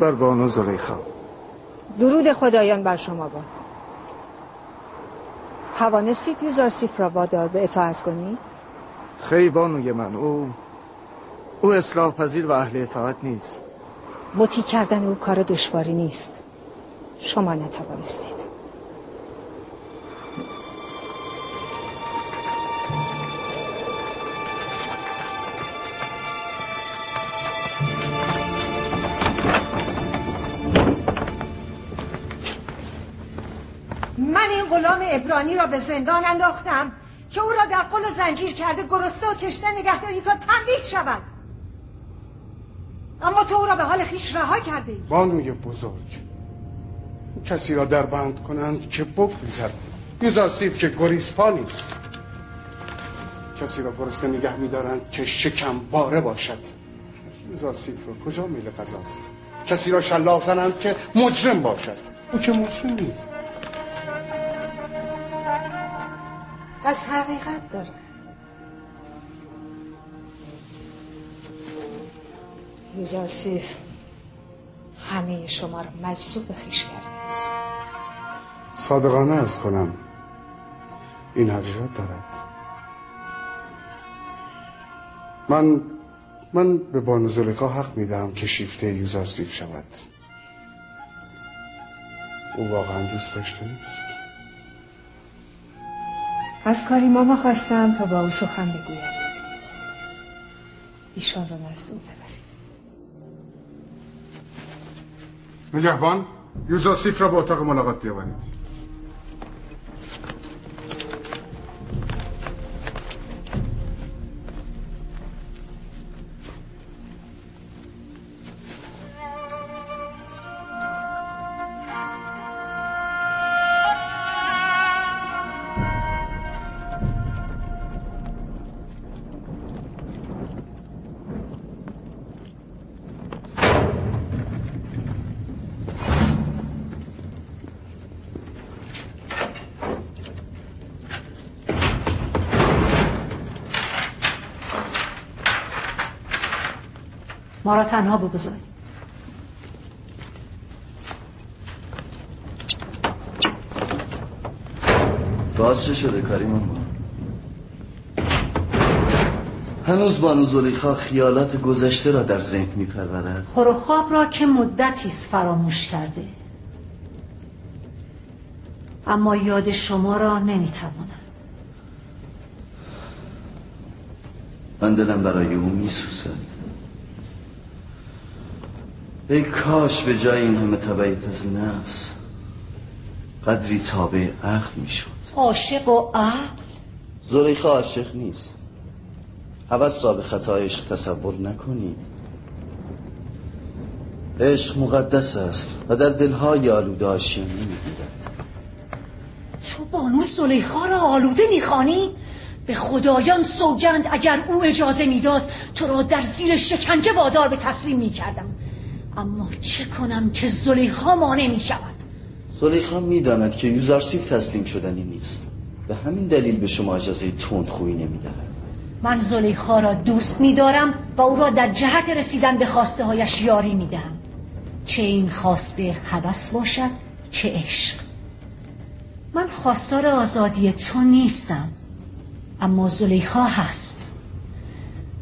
بر بانو زلیخا. درود خدایان بر شما باد. توانستید یوزارسیف را وادار به اطاعت کنید؟ خیلی بانوی من، او اصلاح پذیر و اهل اطاعت نیست. مطیع کردن او کار دشواری نیست. شما نتوانستید. من این غلام عبرانی را به زندان انداختم که او را در قل و زنجیر کرده گرسنه و تشنه نگهداری تا تنبیه شود، اما تو او را به حال خویش رها کرده ای. بانوی بزرگ، کسی را در بند کنند که بگریزد. یوزارسیف که گریزپا نیست. کسی را گرسنه نگه می‌دارند که شکم باره باشد. یوزارسیف را کجا میل قضاست؟ کسی را شلاق زنند که مجرم باشد. او که مجرم نیست. پس حقیقت داره. یوزارسیف همه شما را مجذوب خویش کرده است. صادقانه عرض کنم این حقیقت دارد. من به بانو زلیخا حق میدم که شیفته یوزارسیف شود. او واقعا دوست داشته نیست. از کاری ماما خواستم تا با او سخن بگوید. ایشان را نزد او ببرید. نگهبان، یوزارسیف را به اتاق ملاقات بیاورید. ما را تنها بگذارید. باز چه شده کریمان؟ هنوز بانو زلیخا خیالات گذشته را در ذهن می‌پرورد. خور و خواب را که مدتی است فراموش کرده، اما یاد شما را نمی‌تواند. من دلم برای او می‌سوزد. ای کاش به جای این همه تبعیت از نفس قدری تابع عقل میشد. عاشق و عقل؟ زلیخا عاشق نیست. هوس را به خطا عشق تصور نکنید. عشق مقدس است و در دلهای آلوده آشیان نمیگیرد. تو بانو زلیخا را آلوده میخوانی؟ به خدایان سوگند اگر او اجازه میداد تو را در زیر شکنجه وادار به تسلیم میکردم، اما چه کنم که زلیخا مانع می شود. زلیخا می داند که یوزارسیف تسلیم شدنی نیست، به همین دلیل به شما اجازه تندخویی نمی دهد. من زلیخا را دوست می دارم و او را در جهت رسیدن به خواسته هایش یاری می دهم، چه این خواسته هوس باشد چه عشق. من خواستار آزادی تو نیستم، اما زلیخا هست.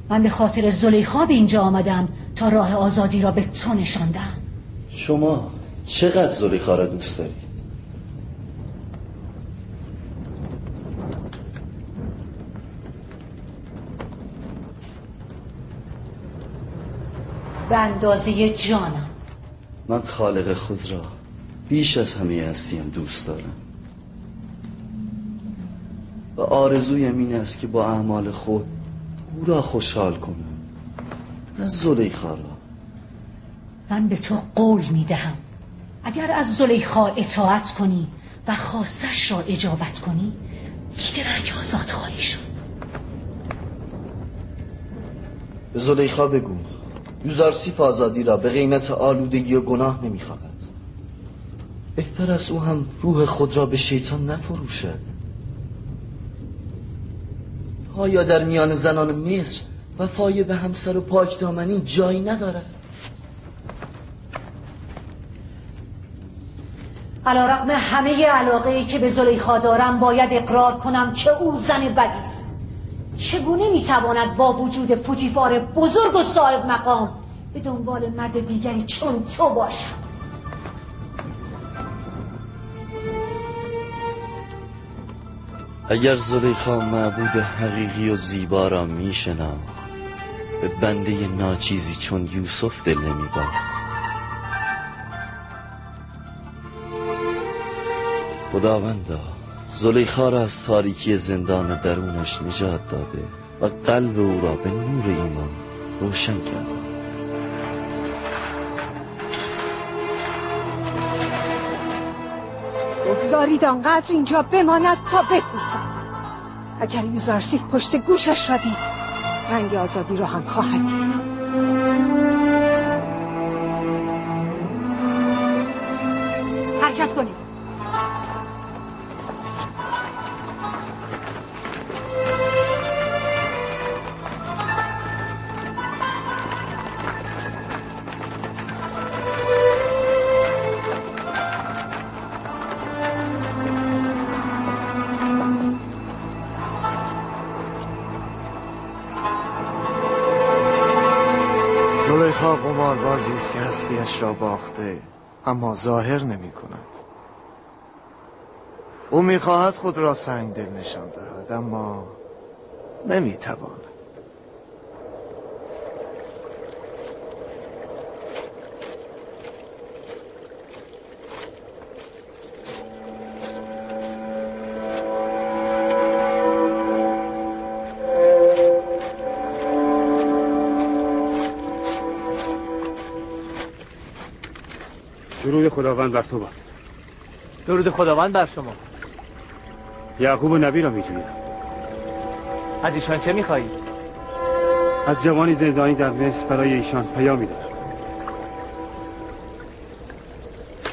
من به خاطر زلیخا به اینجا آمدم تا راه آزادی را به تو نشاندم. شما چقدر زلیخا را دوست دارید؟ به اندازه جانم. من خالق خود را بیش از همه هستیم دوست دارم و آرزویم این است که با اعمال خود او را خوشحال کنم، نه زلیخا را. من به تو قول می دهم اگر از زلیخا اطاعت کنی و خواستش را اجابت کنی بیدرنگ آزاد خواهی شد. به زلیخا بگو یوزارسیف آزادی را به قیمت آلودگی و گناه نمی خواهد. بهتر از او هم روح خود را به شیطان نفروشد. آیا در میان زنان مصر وفای به همسر و پاکدامنی جایی ندارد؟ علیرغم همه علاقه‌ای که به زلیخا دارم باید اقرار کنم که او زن بدی است. چگونه میتواند با وجود پوتیفار بزرگ و صاحب مقام به دنبال مرد دیگری چون تو باشد؟ اگر زلیخا معبود حقیقی و زیبا را میشناخت، به بنده ناچیزی چون یوسف دل نمیباخت. خداوندا، زلیخا را از تاریکی زندان درونش نجات داده و قلب او را به نور ایمان روشن کرده. بگذارید آنقدر اینجا بماند تا بپوسد. اگر یوزارسیف پشت گوشش را دید، رنگ آزادی را هم خواهد دید. حرکت کنید. زلیخا قماربازی است که هستیش را باخته، اما ظاهر نمی کند. او می خواهد خود را سنگ دل نشان دهد، اما نمی تواند. درود خداوند بر تو باد. درود خداوند بر شما. یعقوب و نبی را می‌جویم. از ایشان چه می‌خواهید؟ از جوانی زندانی در مصر برای ایشان پیامی دارم.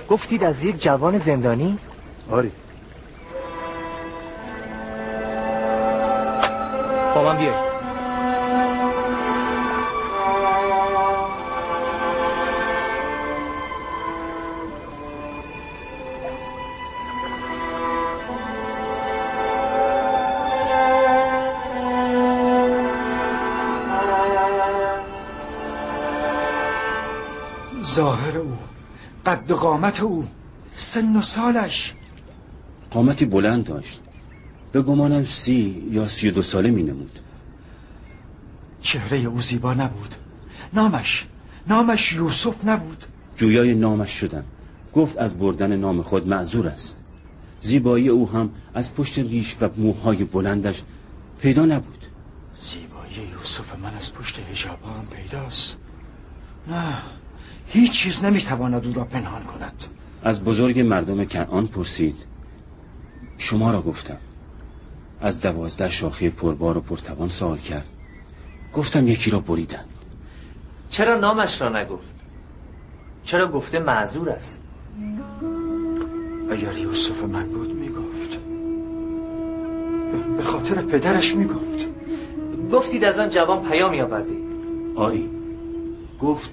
گفتید از یک جوان زندانی؟ آری. با من بیایید. ظاهر او، قد و قامت او، سن و سالش. قامتی بلند داشت. به گمانم 30 یا 32 ساله می نمود. چهره او زیبا نبود. نامش یوسف نبود. جویای نامش شدم. گفت از بردن نام خود معذور است. زیبایی او هم از پشت ریش و موهای بلندش پیدا نبود. زیبایی یوسف من از پشت حجابها هم پیداست. نه، هیچ چیز نمیتواند او را پنهان کند. از بزرگ مردم کنعان پرسید. شما را گفتم. از 12 شاخه پربار و پرتوان سوال کرد. گفتم یکی را بریدند. چرا نامش را نگفت؟ چرا گفته معذور است؟ اگر یوسف من بود میگفت. به خاطر پدرش میگفت. گفتید از آن جوان پیامی آورده؟ آری. گفت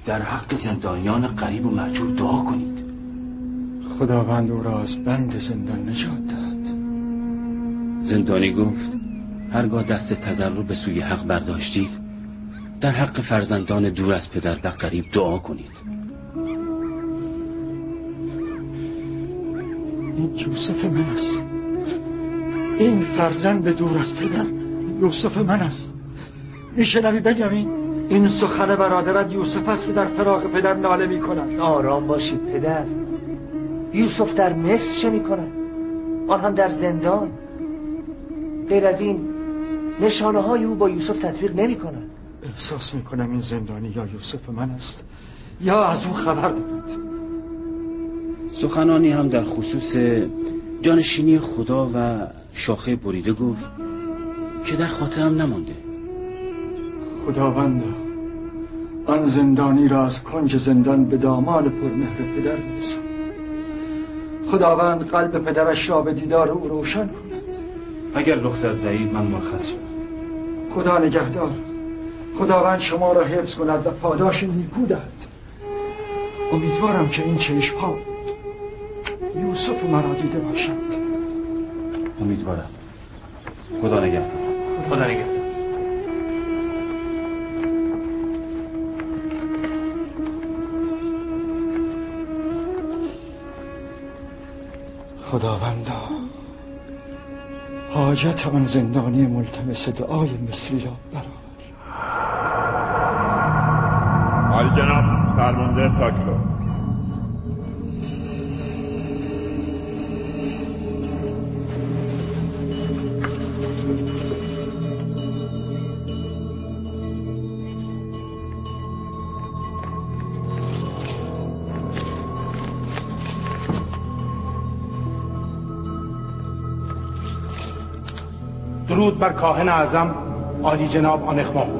در حق زندانیان غریب و مهجور دعا کنید. خداوند او را از بند زندان نجات داد. زندانی گفت هرگاه دست تضرع به سوی حق برداشتید، در حق فرزندان دور از پدر و غریب دعا کنید. این یوسف من است. این فرزند دور از پدر یوسف من است. میشنوی بنیامین؟ این سخن برادرت یوسف است که در فراق پدر ناله می کند. آرام باشید پدر. یوسف در مصر چه می کند؟ آن هم در زندان. غیر از این نشانه های او با یوسف تطبیق نمی کند. احساس می کنم این زندانی یا یوسف من است یا از او خبر دارد. سخنانی هم در خصوص جانشینی خدا و شاخه بریده گفت که در خاطرم نمانده. خداوندا، آن زندانی را از کنج زندان به دامان پرمهر پدر برسان. خداوند قلب پدرش را به دیدار او روشن کند. اگر رخصت دهید من مرخص شدم. خدا نگهدار. خداوند شما را حفظ کند و پاداش نیکو دهد. امیدوارم که این چشم‌ها یوسف مرا دیده باشند. امیدوارم. خدا نگهدار. خدا نگهدار. خداوندا حاجت آن زندانی ملتمس دعای مصری را برآور. عالی جناب فرمانده تاکلو. درود بر کاهن اعظم عالی جناب آنخماهو،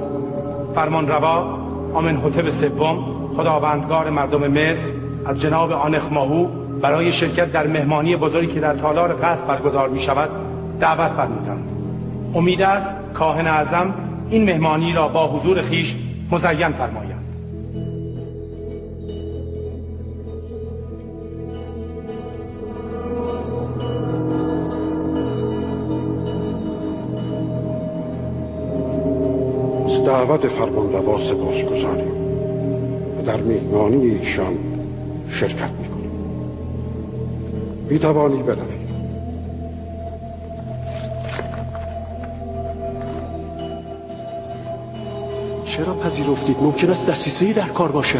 فرمان روا آمنحتب سوم خداوندگار مردم مصر از جناب آنخماهو برای شرکت در مهمانی بزرگی که در تالار قصر برگزار می شود دعوت فرمودند. امید است کاهن اعظم این مهمانی را با حضور خیش مزین فرمایند. دعوت فرمانروا سپاسگزاریم و در مهمانی ایشان شرکت میکنیم. میتوانی بروی. چرا پذیرفتید؟ ممکن است دسیسه‌ای در کار باشد.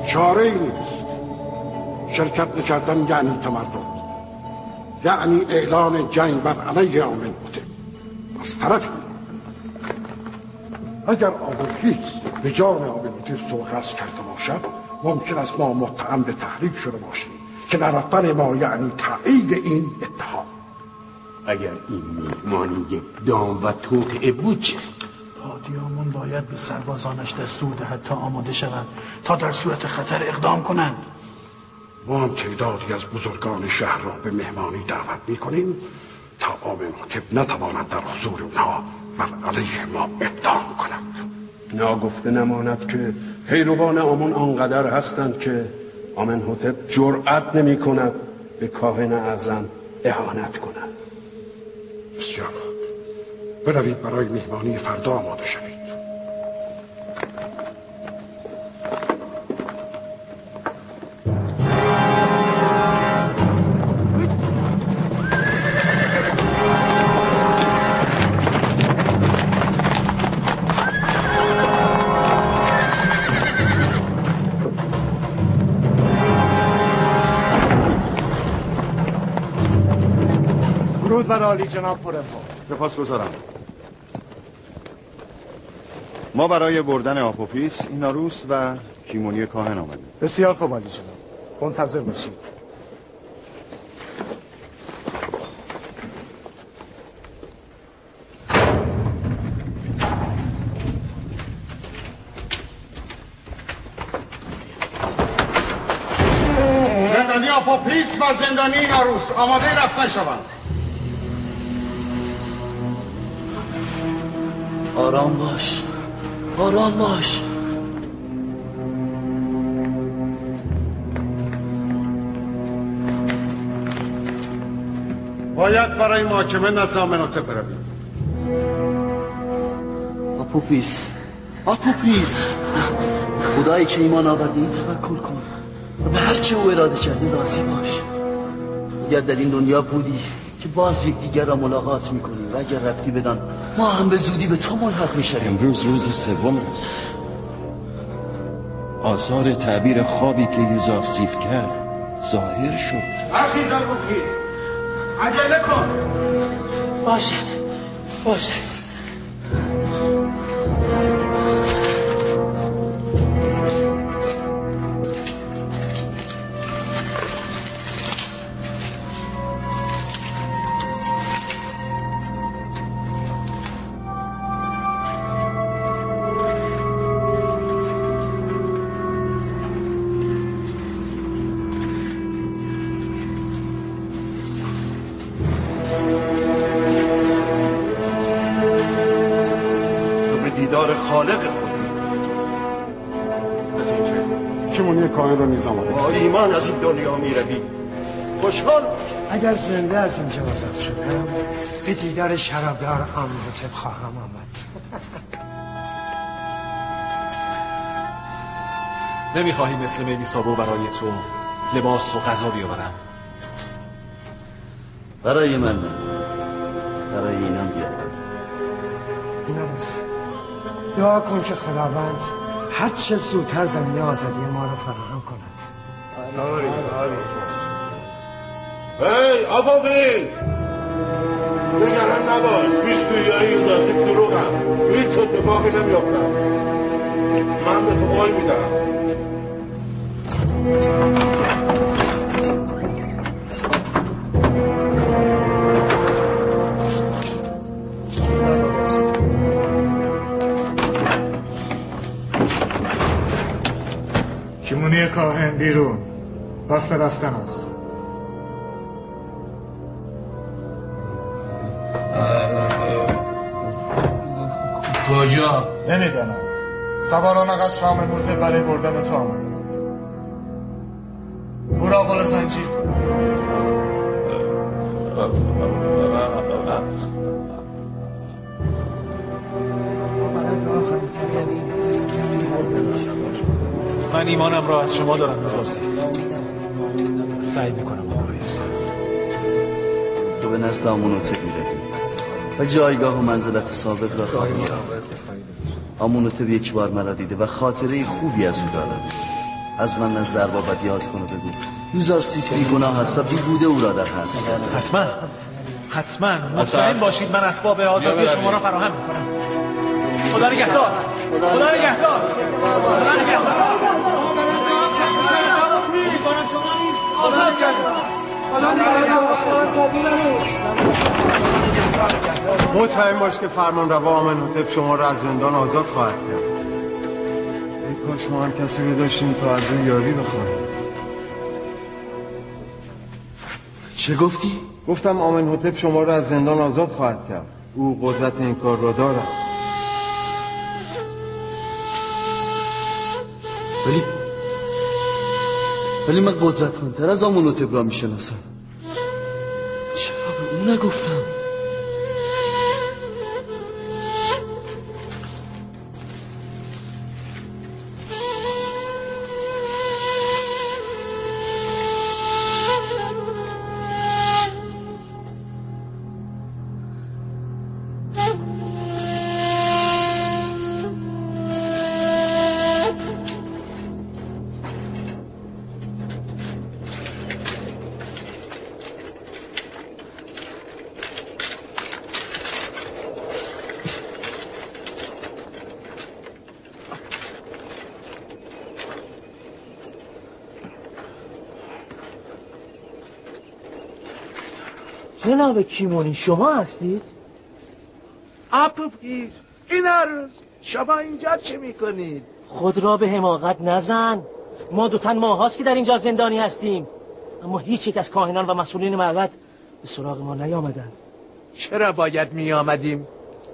چاره ای نیست. شرکت نکردن یعنی تمرد، یعنی اعلان جنگ بر علیه آمنحتب. از طرفی اگر آمنحتب به جان آمنحتب سوءقصد کرده باشد، ممکن است ما متهم به تحریک شده باشیم که نرفتن ما یعنی تایید این اتهام. اگر این مهمانی یک دام و توطئه بود چه؟ پادیامون باید به سربازانش دستور دهد تا آماده شوند تا در صورت خطر اقدام کنند. ما هم تعدادی از بزرگان شهر را به مهمانی دعوت میکنیم تا آمنحتب نتواند در حضور اونها بر علیه ما اقدام کند. ناگفته نماند که پیروان آمون آنقدر هستند که آمنحتب جرأت نمی کند به کاهن اعظم اهانت کند. بسیار خوب، بروید برای مهمانی فردا آماده شوید. درود بر عالی جناب پرنها. سپاسگزارم. ما برای بردن آپوفیس، ایناروس و کیمونی کاهن آمدیم. بسیار خوب عالی جناب، منتظر باشید. زندانی آپوفیس و زندانی ایناروس آماده رفتن شوند. آرام باش، آرام باش. باید برای محاکمه نزد آمنحتب بروید. آپوفیس، آپوفیس، خدایی که ایمان آوردی توکل کن و به هرچه او اراده کرده راضی باش. اگر در این دنیا بودی که باز یک دیگر را ملاقات میکنیم و اگر رفتی بدان ما هم به زودی به تو ملحق میشویم. امروز روز سوم است. آثار تعبیر خوابی که یوزافسیف کرد ظاهر شد. برخیز آپوفیس، عجله کن. باشد باشد. خالق خودی. از اینکه کیمونی کاهن را نیز آماده. با ایمان از این دنیا می روی. خوشحال باش. اگر زنده از اینجا آزاد شدم به دیدار شرابدار آمن‌هوتپ خواهم آمد. نمیخواهی مثل میمی سابو برای تو لباس و غذا بیاورم؟ برای من نه، برای اینم بیارم. ایناموس دعا کن که خداوند هر چه زودتر زمینه آزادی ما رو فراهم کند. هی آبابیل نگران نباش، پیشگویی های یوزاسیف دروغ هست، هیچ اتفاقی نمیافتد. من به تو قول میدم. کیمونی کاهن بیرون، وقت رفتن است. کجا؟ نمیدانم. سواران قصر آمن‌هوتپ برای بردن تو آمدند. او را قل زنجیر کن. من ایمانم را از شما دارم می‌زارسی. سعی میکنم آن را حفظ کنم. تو به نزد آمن‌هوتپ می‌روی و جایگاه و منزلت سابق را خواهی یافت. آمن‌هوتپ یک بار مرا دیده و خاطره خوبی از او دارد. از من نزد اربابت یاد کن و بگو یوزارسیف بی‌گناه است و بیهوده او را در حبس کرد. حتما مطمئن باشید من اسباب آزادی شما را فراهم میکنم. خدا نگهدار. خدا نگهدار. خدا نگهدار. مطمئن باش که فرمان روا آمن‌هوتپ شما را از زندان آزاد خواهد کرد. ای کاش ما هم کسی رو داشتیم تا از اون یاری بخواهیم. چه گفتی؟ گفتم آمن‌هوتپ شما را از زندان آزاد خواهد کرد. او قدرت این کار را دارد. ولی من قدرتمندتر از آمن‌هوتپ را میشناسم. چرا به اون نگفتم؟ جناب کیمونی شما هستید؟ آپوفیس این عروس شما اینجا چه میکنید؟ خود را به حماقت نزن. ما دو تن ماه هاست که در اینجا زندانی هستیم، اما هیچ یک از کاهنان و مسئولین معبد به سراغ ما نیامدند. چرا باید میآمدیم؟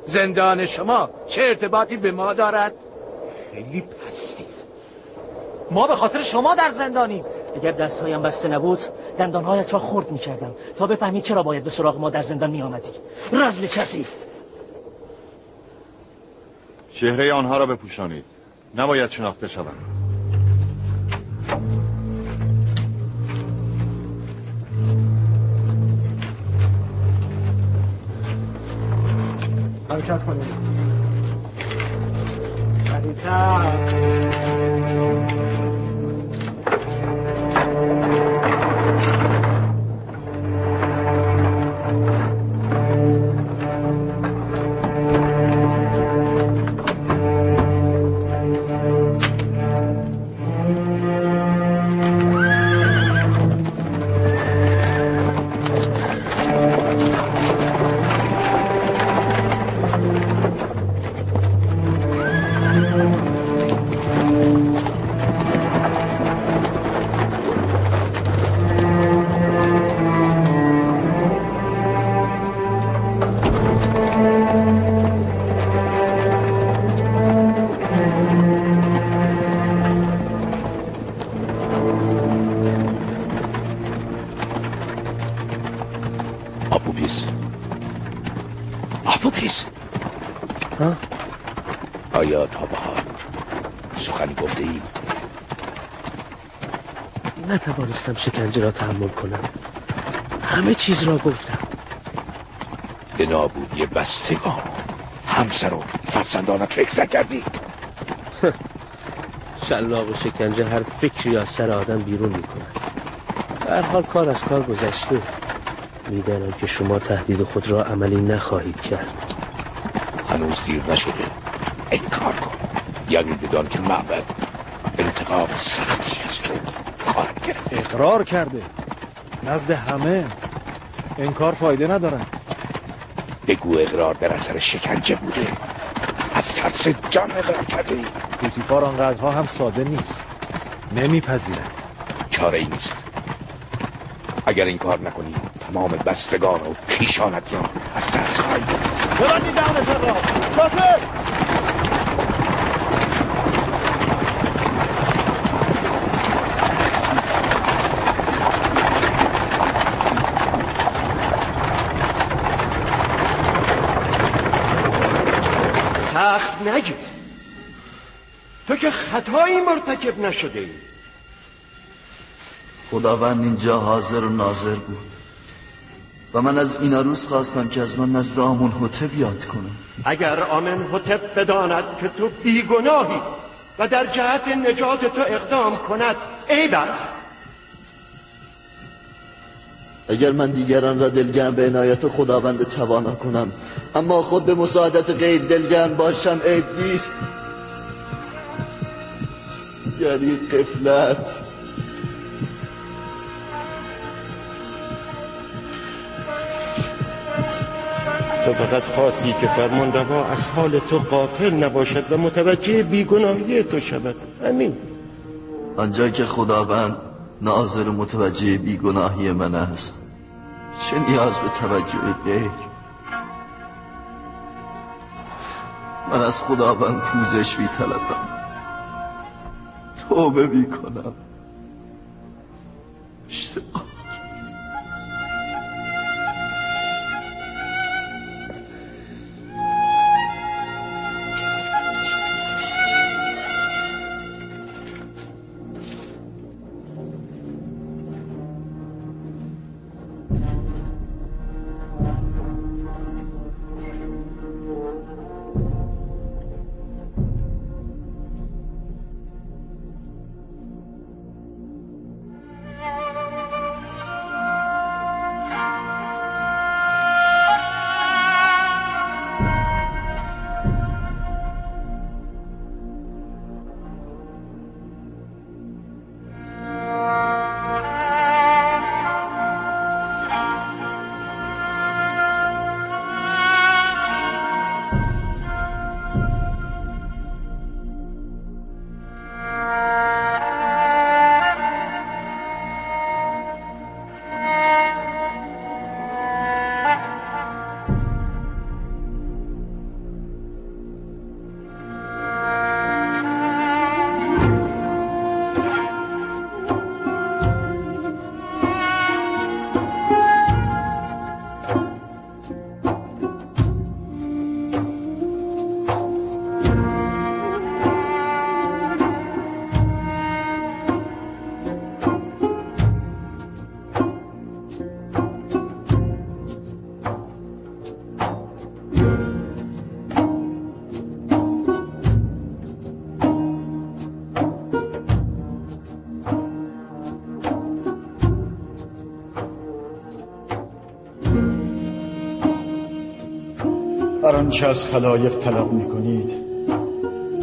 زندان شما چه ارتباطی به ما دارد؟ خیلی پستید. ما به خاطر شما در زندانیم. اگر دستهایم بسته نبود دندانهایت را خرد میکردم تا بفهمی چرا باید به سراغ ما در زندان میآمدی. رذل کثیف. چهره آنها را بپوشانید، نباید شناخته شوند. حرکت کنید. آپوپلیس آیا تا به حال سخنی گفته ای؟ نتوانستم شکنجه را تحمل کنم. همه چیز را گفتم. به نابودی بستگان، همسر و فرزندانت فکر نکردی؟ شلاق و شکنجه هر فکری از سر آدم بیرون میکنه. به هر حال کار از کار گذشته. میدانم که شما تهدید خود را عملی نخواهید کرد. هنوز دیر نشده. انکار کن. یعنی بدان که معبد انتقام سختی از تو خواهد گرفت. اقرار کرده نزد همه. انکار فایده ندارد. بگو اقرار در اثر شکنجه بوده. از ترس جان اقرار کرده ای. بوتیفار آنقدرها هم ساده نیست. نمیپذیرد. چاره ای نیست. اگر این کار نکنی تمام بستگان و پیشانت را از ترس خواهی گرفت. ببندید دهانتان را. شاطر! سخت نگیر. تو که خطایی مرتکب نشده ای. خداوند اینجا حاضر و ناظر بود و من از این عروس خواستم که از من نزد آمنحتب یاد کنم. اگر آمنحتب بداند که تو بیگناهی و در جهت نجات تو اقدام کند عیب است. اگر من دیگران را دلگرم به عنایت خداوند توانا کنم اما خود به مساعدت غیر دلگرم باشم عیب نیست. یعنی غفلت. تو فقط خواستی که فرمانروا از حال تو غافل نباشد و متوجه بیگناهی تو شود. همین. آنجا که خداوند ناظر و متوجه بیگناهی من است چه نیاز به توجه غیر؟ من از خداوند پوزش می‌طلبم، توبه می‌کنم. اشتباه هر آنچه از خلایق طلب میکنید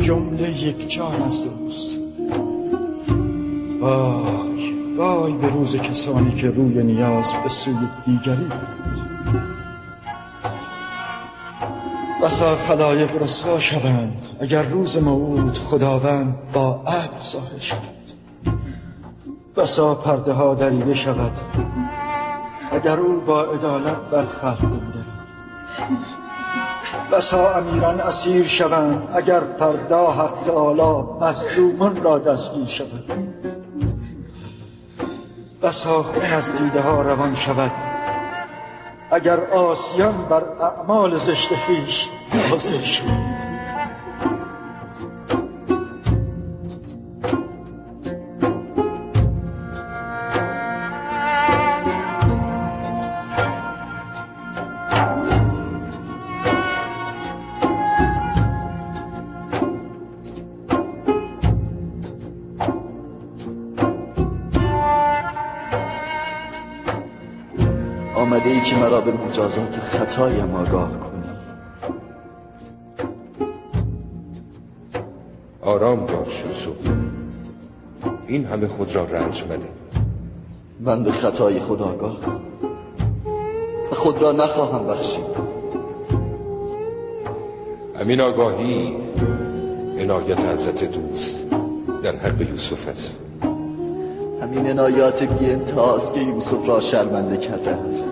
جمله یک جان از اوست. وای وای به روز کسانی که روی نیاز به سوی دیگری بود. بسا خلایق رسوا شوند اگر روز موعود خداوند با عدل ظاهر شود. بسا پرده ها دریده شود اگر او با عدالت بر خلق بنگرد. بسا امیران اسیر شوند اگر فردا حق تعالی مظلومان را دستگیر شود. بسا خون از دیده ها روان شود اگر آسیان بر اعمال زشت خویش ناظر شد. آمده ای که مرا به مجازات خطایم آگاه کنی. آرام باش یوسف، این همه خود را رنج مده. من به خطای خود آگاهم و خود را نخواهم بخشید. همین آگاهی عنایت حضرت دوست در حق یوسف است. همین عنایات بی انتهاست که یوسف را شرمنده کرده است.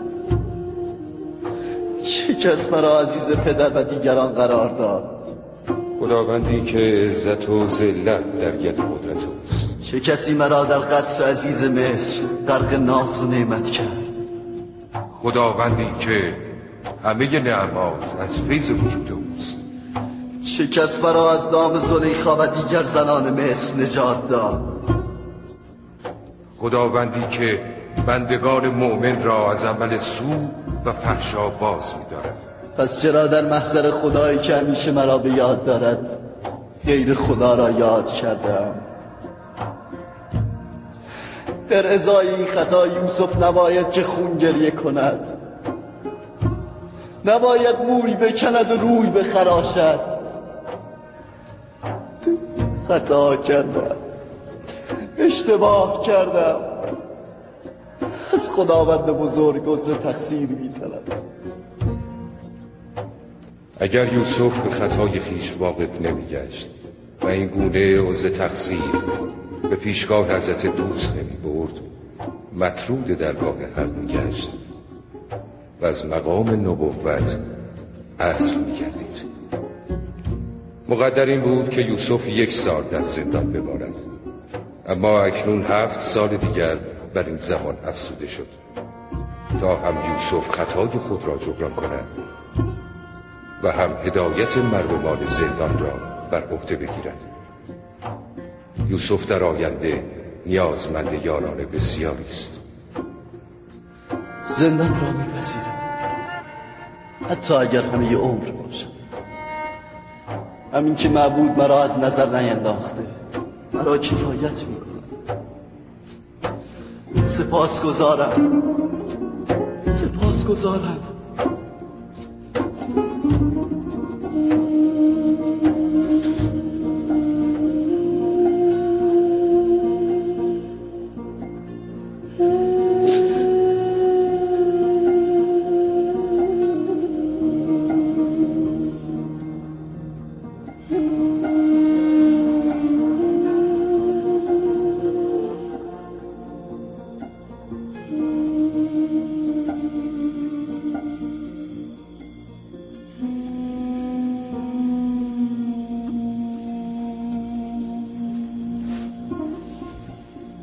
چه کس مرا عزیز پدر و دیگران قرار داد؟ خداوندی که عزت و ذلت در ید قدرت اوست. چه کسی مرا در قصر عزیز مصر غرق ناز و نعمت کرد؟ خداوندی که همه نعمات از فیض وجود اوست. چه کس مرا از دام زلیخا و دیگر زنان مصر نجات داد؟ خداوندی که بندگان مؤمن را از عمل سوء و فحشا باز می‌دارد. پس چرا در محضر خدایی که همیشه مرا به یاد دارد غیر خدا را یاد کردم؟ در ازای این خطا یوسف نباید که خون گریه کند، نباید موی بکند و روی بخراشد. خطا کردم، اشتباه کردم، از خداوند بزرگ عذر تقصیر می‌طلبم. اگر یوسف به خطای خویش واقف نمی‌گشت و این گونه عذر تقصیر به پیشگاه حضرت دوست نمی‌برد، مطرود درگاه حق می‌گشت و از مقام نبوت عزل می‌گردید. مقدر این بود که یوسف 1 سال در زندان بماند، اما اکنون 7 سال دیگر بر این زمان افزوده شد تا هم یوسف خطای خود را جبران کند و هم هدایت مردمان زندان را بر عهده بگیرد. یوسف در آینده نیازمند یاران بسیاری است. زندان را میپذیرم، حتی اگر همه عمر باشد. همین که معبود مرا از نظر نینداخته مرا کفایت میکنه. سپاسگزارم.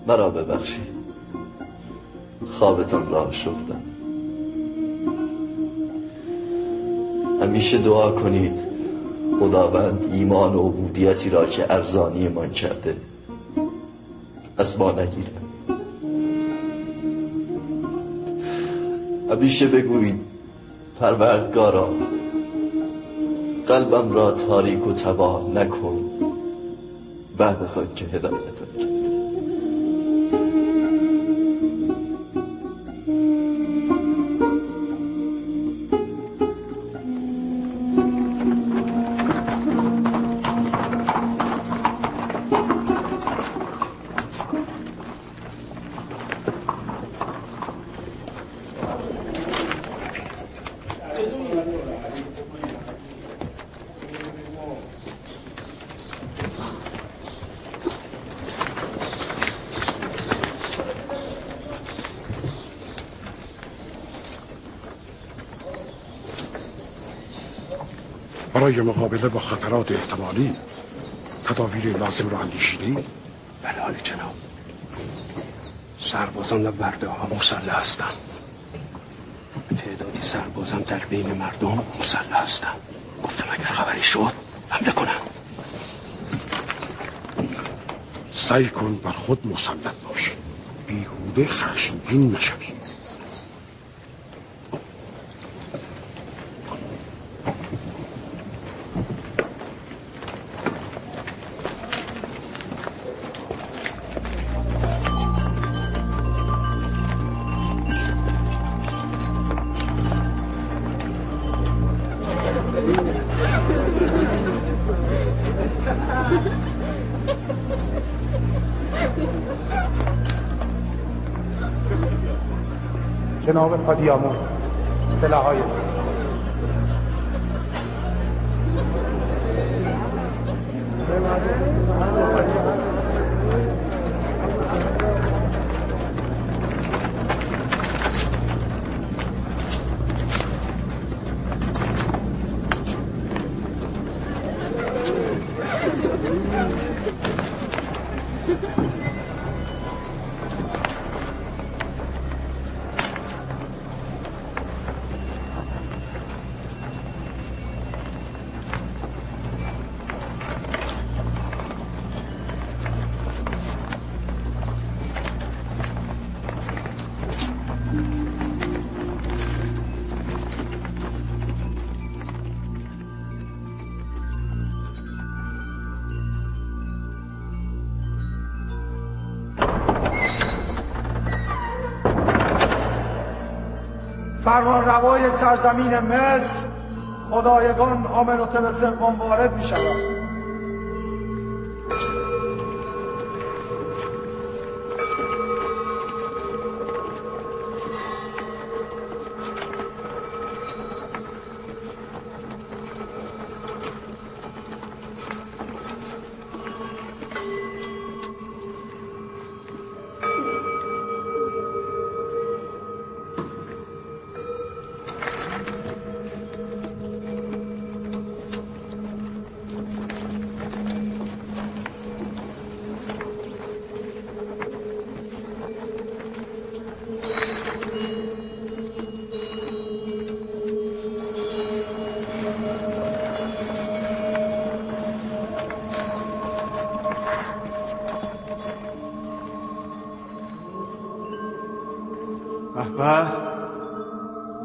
مرا ببخشید، خوابتان را آشفتم. همیشه دعا کنید خداوند ایمان و عبودیتی را که ارزانی من کرده از ما نگیرد. همیشه بگویید پروردگارا قلبم را تاریک و تباه نکن بعد از آن که هدایتم کرد. برای مقابله با خطرات احتمالی تدابیر لازم را اندیشیدی؟ بله عالی جناب. سربازان و برده ها مسلح هستند. تعدادی سربازم در بین مردم مسلح هستم. گفتم اگر خبری شد حمله کنم. سعی کن بر خود مسلط باشی، بیهوده خشمگین نشوی. جناب پادیامون، سلاح‌های فرمان روای سرزمین مصر خدایگان آمنوتب سوم وارد می شود.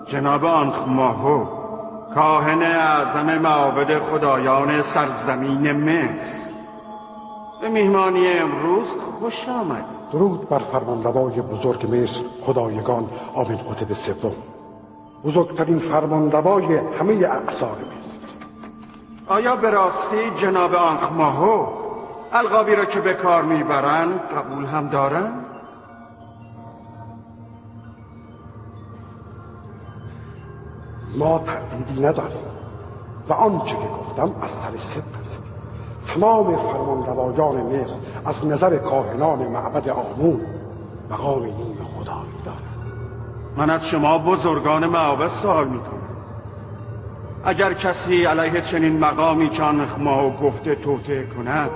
جناب آنخماهو، کاهن اعظم معابد خدایان سرزمین مصر، به میهمانی امروز خوش آمد. درود بر فرمانروای بزرگ مصر خدایگان آمنحتب سوم، بزرگترین فرمانروای همه اعصار مصر. آیا به راستی جناب آنخماهو القابی را که به کار میبرند قبول هم دارند؟ ما تردیدی نداریم و آنچه که گفتم از سر صدق است. تمام فرمانروایان مصر از نظر کاهنان معبد آمون مقام نیم خدایی دارد. من از شما بزرگان معابد سوال میکنم، اگر کسی علیه چنین مقامی که آنخماهو گفته توطئه کند،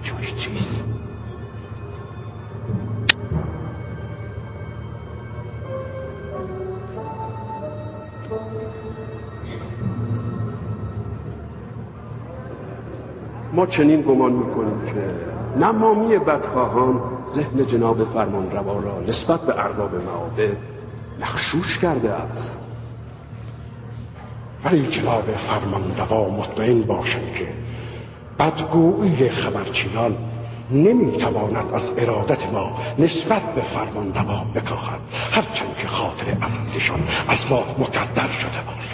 جایش چیست؟ ما چنین گمان میکنیم که نمامی بدخواهان ذهن جناب فرمانروا را نسبت به ارباب معابد مغشوش کرده است. ولی جناب فرمانروا مطمئن باشند که بدگویی خبرچینان نمیتواند از ارادت ما نسبت به فرمانروا بکاهد، هرچند که خاطر عزیزشان از ما مکدر شده باشد.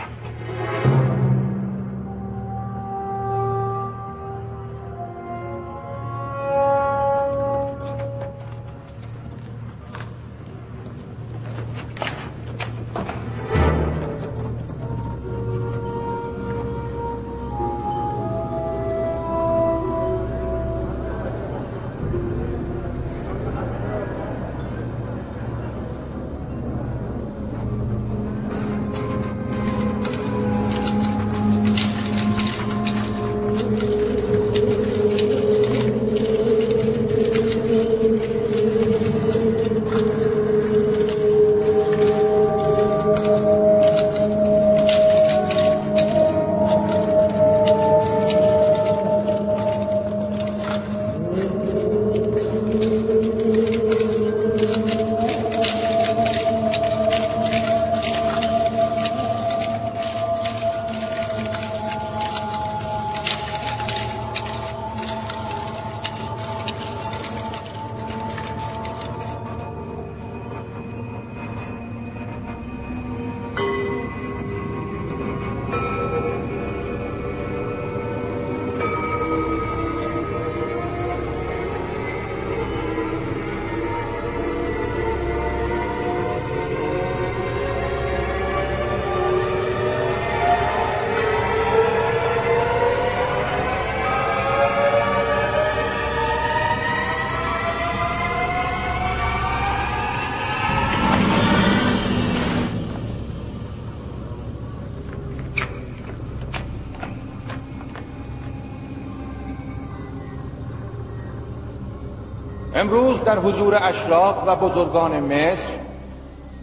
امروز در حضور اشراف و بزرگان مصر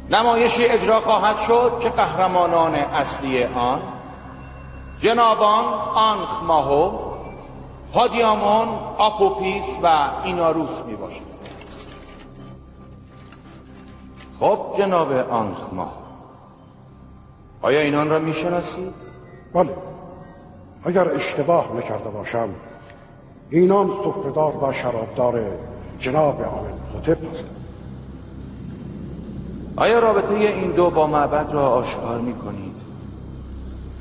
نمایشی اجرا خواهد شد که قهرمانان اصلی آن جنابان آنخ ماهو، پادیامون، آپوپیس و ایناروس می باشد. خب جناب آنخ ماهو، آیا اینان را می شناسید؟ بله، اگر اشتباه نکرده باشم اینان سفره‌دار و شرابدار جناب آمنحتب هستند. آیا رابطه این دو با معبد را آشکار می کنید؟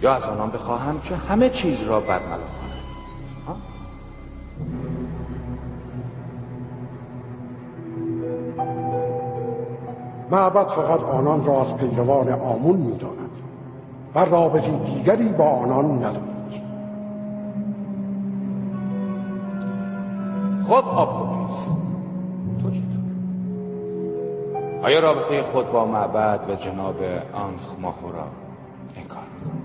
یا از آنان بخواهم که همه چیز را برملا کنند؟ معبد فقط آنان را از پیروان آمون می داند و رابطه دیگری با آنان ندارد. خب آپوپیس، تو چطور؟ آیا رابطه خود با معبد و جناب آنخ ماهو را انکار می‌کنی؟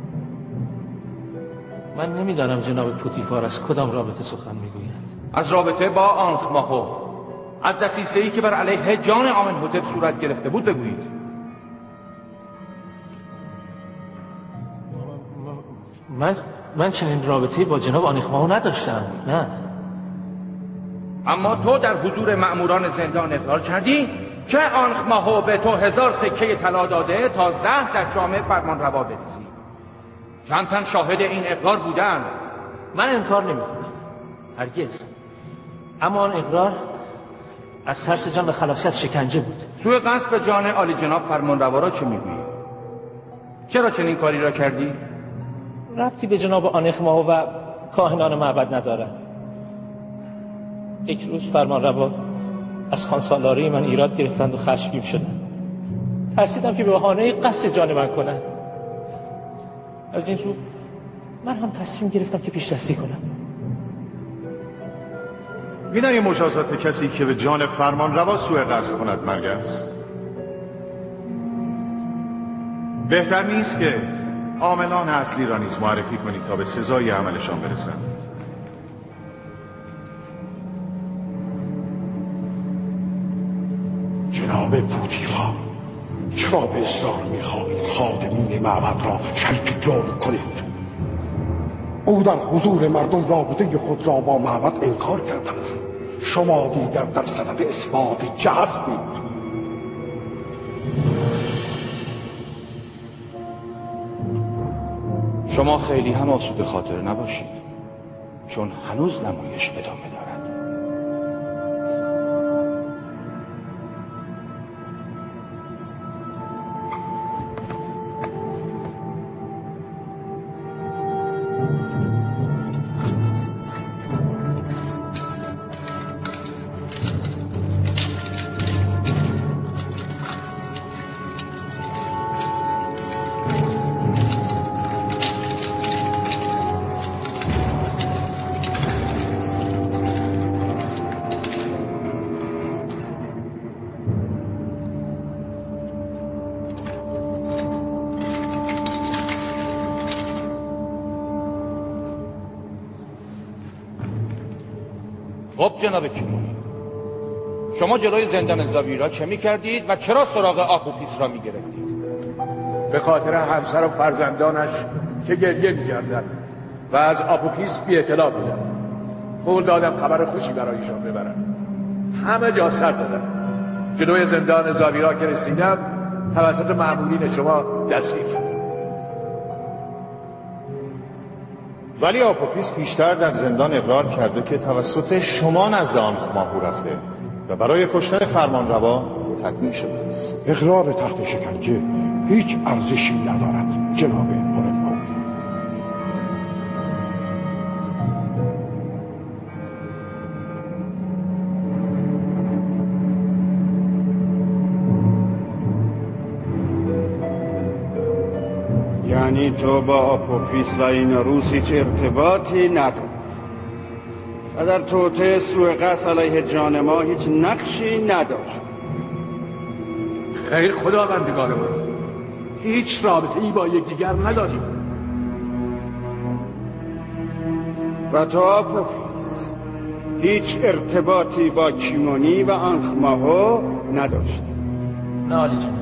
من نمیدانم جناب پوتیفار از کدام رابطه سخن میگویند. از رابطه با آنخ ماهو، از دسیسه‌ای که بر علیه جان آمنحتب صورت گرفته بود بگویید. من چنین رابطه‌ای با جناب آنخ ماهو نداشتم. نه. اما تو در حضور مأموران زندان اقرار کردی که آنخ ماهو به تو 1000 سکه طلا داده تا زهر در جام فرمانروا بریزی. چند تن شاهد این اقرار بودند. من انکار نمی‌کنم، هرگز. اما آن اقرار از ترس جان و خلاصی از شکنجه بود. سوء قصد به جان عالی جناب فرمانروا را چه می‌گویی؟ چرا چنین کاری را کردی؟ ربطی به جناب آنخ ماهو و کاهنان معبد ندارد. یک روز فرمانروا از خانسالاری من ایراد گرفتند و خشمگین شدند. ترسیدم که به بهانه قصد جان من کنند. از این رو من هم تصمیم گرفتم که پیش دستی کنم. میدانی مجازات کسی که به جان فرمانروا سوء قصد کند مرگ است؟ بهتر نیست که عاملان اصلی را نیز معرفی کنید تا به سزای عملشان برسند. جناب پوتیفار، چرا به اصرار می‌خواهید خادمین معبد را شریک جرم کنید؟ او در حضور مردم رابطه خود را با معبد انکار کرده است. شما دیگر در صدد اثبات چه هستید؟ شما خیلی هم آسوده خاطر نباشید، چون هنوز نمایش ادامه دارد. خب جناب کیمونی، شما جلوی زندان زاویرا چه می کردید و چرا سراغ آپوپیس را می گرفتید؟ به خاطر همسر و فرزندانش که گریه می کردن و از آپوپیس بی اطلاع بودن. قول دادم خبر خوشی برایشان ببرم. همه جا سر زدن. جلوی زندان زاویرا که رسیدم توسط مأمورین شما دستگیر شد. ولی آپوپیس بیشتر در زندان اقرار کرده که توسط شما نزد آنخ ماهو رفته و برای کشتن فرمانروا تدبیر شده است. اقرار تحت شکنجه هیچ ارزشی ندارد جناب آنخ. یعنی تو با آپوپیس و ایناروس هیچ ارتباطی نداری و در توطئه سوء قصد علیه جان ما هیچ نقشی نداشت؟ خیر خداوندگار من، هیچ رابطه ای با یکدیگر نداریم. و تو آپوپیس هیچ ارتباطی با کیمونی و آنخماهو نداشتی؟ نه عالی جناب،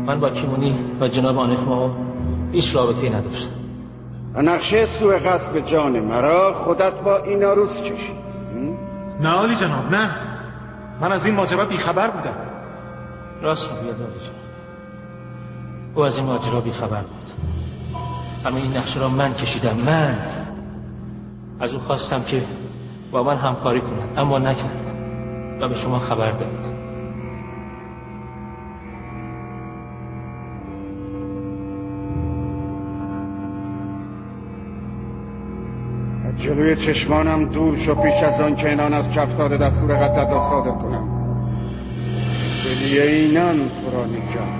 من با کیمونی و جناب آنخماهو هیچ رابطه‌ای نداشتم. و نقشه سوء قصد جان مرا خودت با این عروس کشید؟ نه عالی جناب، نه، من از این ماجرا بیخبر بودم. راست میگوید عالی جناب، او از این ماجرا بیخبر بود. اما این نقشه را من کشیدم. من از او خواستم که با من همکاری کند، اما نکرد و به شما خبر داد. از جلوی چشمانم دور شو پیش از آن که اینان از کفتار دستور قتل را صادر کنم. دلیه اینان تو را نجات.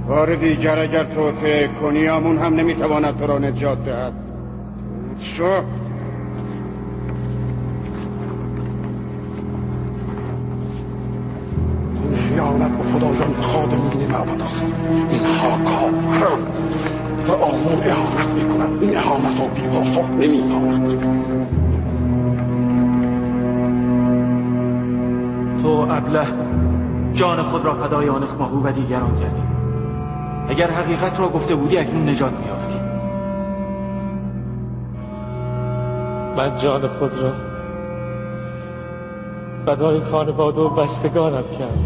بار دیگر اگر توطئه کنی آمون هم نمیتواند تو را نجات دهد. دور شو. این خیانت به خدایان خادمین معبد است. اینها کافرند و آمون اهانت میکنند. این اهانت را بی پاسخ نمیماند. تو ابله جان خود را فدای آنخماهو و دیگران کردی. اگر حقیقت را گفته بودی اکنون نجات می‌یافتی. من جان خود را فدای خانواده و بستگانم کردم.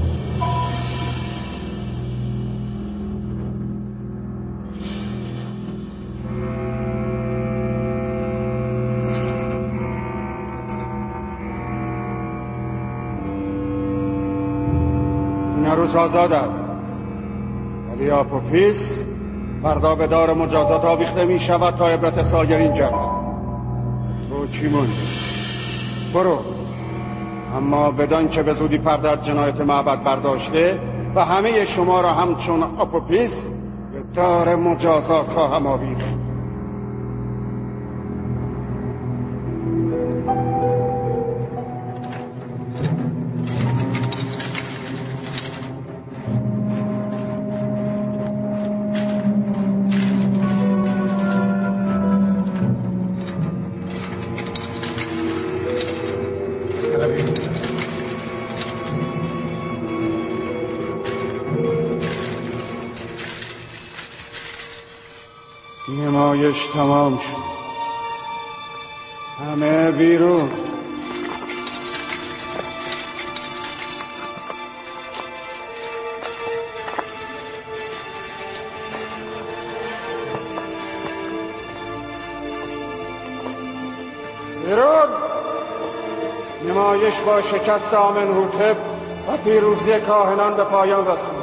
این عروس آزاد است، ولی آپوپیس فردا به دار مجازات آویخته می شود تا عبرت سایرین جهد. تو چی موندی؟ برو، اما بدان که به زودی پرده از جنایت معبد برداشته و همه شما را همچون آپوپیس به دار مجازات خواهم آویخت. نمایش تمام شد. همه بیرون. بیرون. نمایش با شکست آمنهوتپ و پیروزی کاهنان به پایان رسید.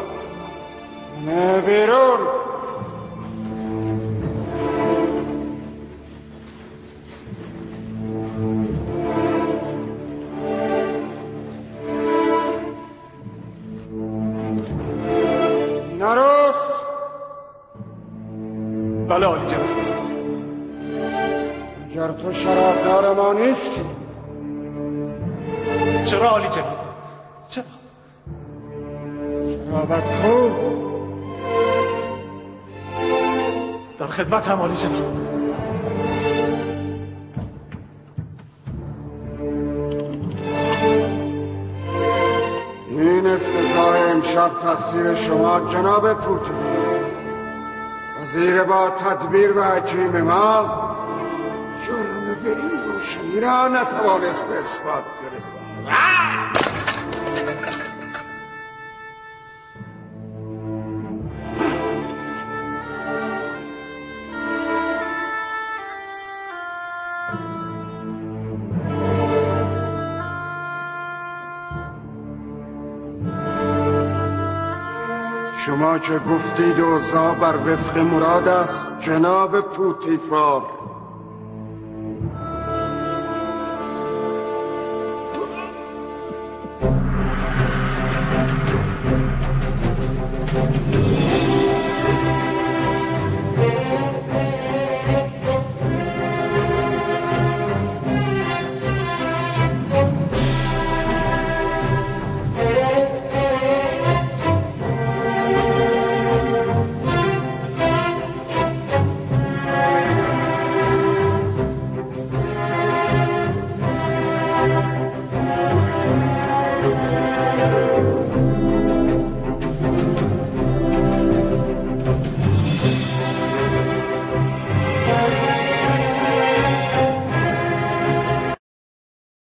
همه بیرون. بله عالی جناب. اگر تو شرابدار ما نیستی. چرا عالی جناب؟ چرا؟ شرابت کو؟ در خدمت هم عالی جناب. این افتضاح امشب تقصیر شما جناب پوتین. وزیر با تدبیر و حکیم ما جرم به این روشنی را نتوانست به اثبات برساند. شما که گفتید اوضاع بر وفق مراد است جناب پوتیفار.